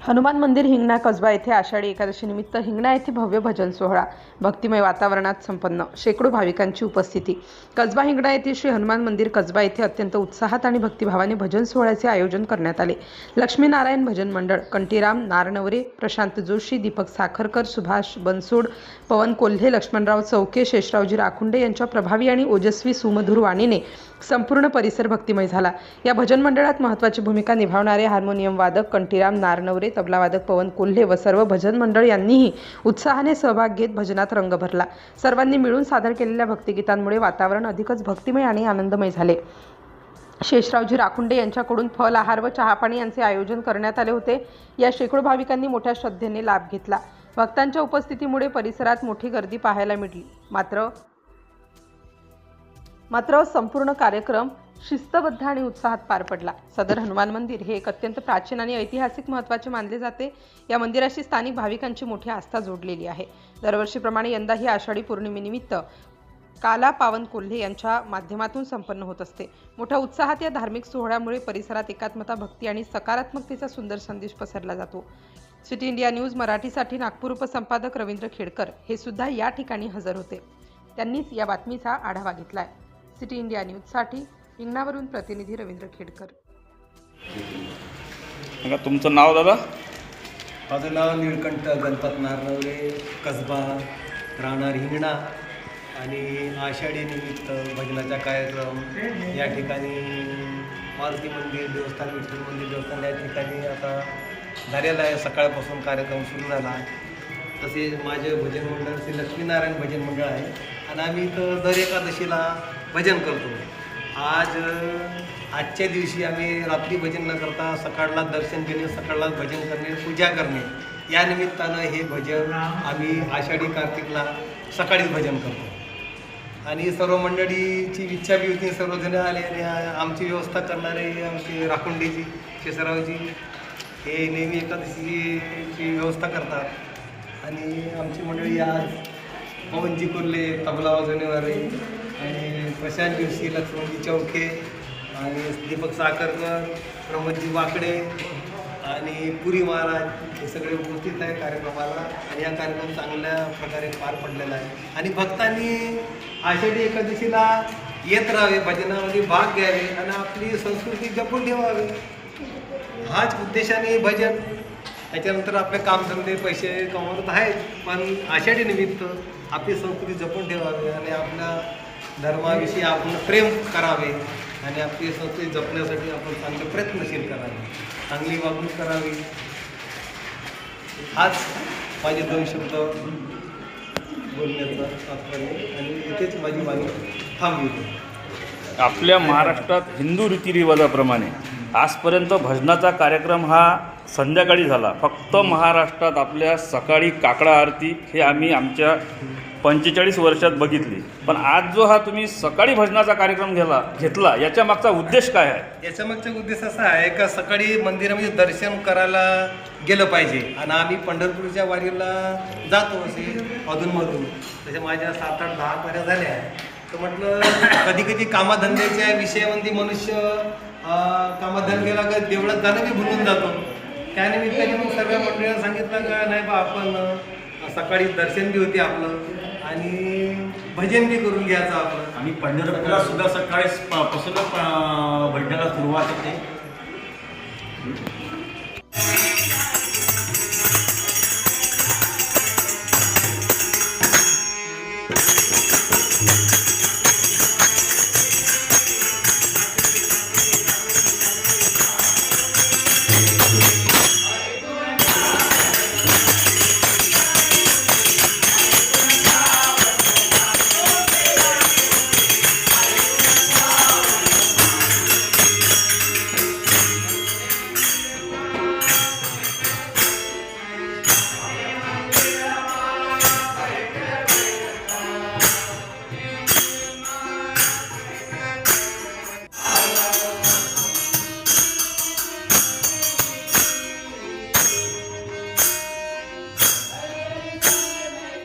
हनुमान मंदिर हिंगणा कसबा येथे आषाढी एकादशी निमित्त हिंगणा येथे भव्य भजन सोहळा भक्तिमय वातावरणात संपन्न। शेकडो भाविकांची उपस्थिती। कसबा हिंगणा येथे श्री हनुमान मंदिर कसबा येथे अत्यंत उत्साहात आणि भक्तिभावाने भजन सोहळ्याचे आयोजन करण्यात आले। लक्ष्मीनारायण भजन मंडळ, कंटीराम नारनवरे, प्रशांत जोशी, दीपक साखरकर, सुभाष बनसोड, पवन कोल्हे, लक्ष्मणराव चौके, शेषरावजी राखुंडे यांच्या प्रभावी आणि ओजस्वी सुमधुर वाणीने संपूर्ण परिसर भक्तिमय झाला। या भजन मंडळात महत्त्वाची भूमिका निभावणारे हार्मोनियम वादक कंटीराम नारनवरे, तबलावादक पवन कोल्हे व सर्व भजन मंडळ यांनीही उत्साहाने सहभाग घेत भजनात रंग भरला। सर्वांनी मिळून सादर केलेल्या भक्तिगीतांमुळे वातावरण अधिकच भक्तिमय आणि आनंदमय झाले। शेषरावजी राखुंडे यांच्याकडून फल आहार व चहापाणी यांचे आयोजन करण्यात आले होते। या शेकडो भाविकांनी मोठ्या श्रद्धेने लाभ घेतला। भक्तांच्या उपस्थितीमुळे परिसरात मोठी गर्दी पाहायला मिळाली। मात्र संपूर्ण कार्यक्रम शिस्तबद्ध आणि उत्साहात पार पडला। सदर हनुमान मंदिर हे एक अत्यंत प्राचीन आणि ऐतिहासिक महत्त्वाचे मानले जाते। या मंदिराशी स्थानिक भाविकांची मोठी आस्था जोडलेली आहे। दरवर्षीप्रमाणे यंदाही आषाढी पौर्णिमेनिमित्त काला पावन कोल्हे यांच्या माध्यमातून संपन्न होत असते। मोठ्या उत्साहात या धार्मिक सोहळ्यामुळे परिसरात एकात्मता, भक्ती आणि सकारात्मकतेचा सुंदर संदेश पसरला जातो। सिटी इंडिया न्यूज मराठीसाठी नागपूर उपसंपादक रवींद्र खेडकर हे सुद्धा या ठिकाणी हजर होते। त्यांनीच या बातमीचा आढावा घेतलाय। सिटी इंडिया न्यूजसाठी हिंगणावरून प्रतिनिधी रवींद्र खेडकर। तुमचं नाव दादा? माझं नाव निळकंठ गणपत नारनवरे, कसबा, राहणार हिंगणा। आणि आषाढी निमित्त भजनाचा कार्यक्रम या ठिकाणी मारुती मंदिर देवस्थान, विठ्ठल मंदिर देवस्थान या ठिकाणी आता झालेला आहे। सकाळपासून कार्यक्रम सुरू झाला आहे। तसेच माझे भजन मंडळ श्री लक्ष्मीनारायण भजन मंडळ आहे आणि आम्ही इथं दर एकादशीला भजन करतो। आजच्या दिवशी आम्ही रात्री भजन न करता सकाळला दर्शन घेणे, सकाळला भजन करणे, पूजा करणे या निमित्तानं हे भजन आम्ही आषाढी कार्तिकला सकाळीच भजन करतो। आणि सर्व मंडळीची इच्छा बी होती, सर्वजण आले आणि आमची व्यवस्था करणारे आमचे राखुंडेजी, शेषरावजी हे नेहमी एकादशीची व्यवस्था करतात। आणि आमची मंडळी आज पवनजी कोल्हे तबला वाजवणारे आणि प्रशांत जोशी, लक्ष्मणजी चौके आणि दीपक साखरकर, प्रमोदजी वाकडे आणि पुरी महाराज हे सगळे उपस्थित आहे कार्यक्रमाला। आणि हा कार्यक्रम चांगल्या प्रकारे पार पडलेला आहे आणि भक्तांनी आषाढी एकादशीला येत राहावे, भजनामध्ये भाग घ्यावे आणि आपली संस्कृती जपून ठेवावी, हाच उद्देशाने भजन। त्याच्यानंतर आपले कामधंदे पैसे कमवत आहेत, पण आषाढी निमित्त आपली संस्कृती जपून ठेवावी आणि आपल्या धर्माविषयी आपण प्रेम करावे आणि आपली संस्कृती जपण्यासाठी आपण चांगले प्रयत्नशील करावे, चांगली वागणूक करावी। हाच माझे 2 शब्द बोलण्याचा तात्पर्य आणि इथेच माझी वाणी थांबवितो। आपल्या महाराष्ट्रात हिंदू रीतिरिवाजाप्रमाणे आजपर्यंत भजनाचा कार्यक्रम हा संध्याकाळी झाला। फक्त महाराष्ट्रात आपल्या सकाळी काकडा आरती हे आम्ही आमच्या 45 वर्षात बघितली, पण आज जो हा तुम्ही सकाळी भजनाचा कार्यक्रम घेतला याच्या मागचा उद्देश काय आहे? याच्या मागचा उद्देश असा आहे का सकाळी मंदिरामध्ये दर्शन करायला गेलं पाहिजे आणि आम्ही पंढरपूरच्या वारीला जातो असे अधूनमधून, तसे माझ्या 7-8, 10 वाऱ्या झाल्या आहे। तर म्हटलं कधी कधी कामाधंद्याच्या विषयामध्ये मनुष्य कामाधंद्याला देवळात जाणं बी भुलून जातो। त्यानिमित्ताने मग सर्व मंडळींना सांगितलं का नाही बा आपण सकाळी दर्शन बी होते आपलं आणि भजन बी करून घ्यायचं आपलं। आणि पंढरपूरला सुद्धा सकाळी पासूनच भजनाला सुरुवात होते।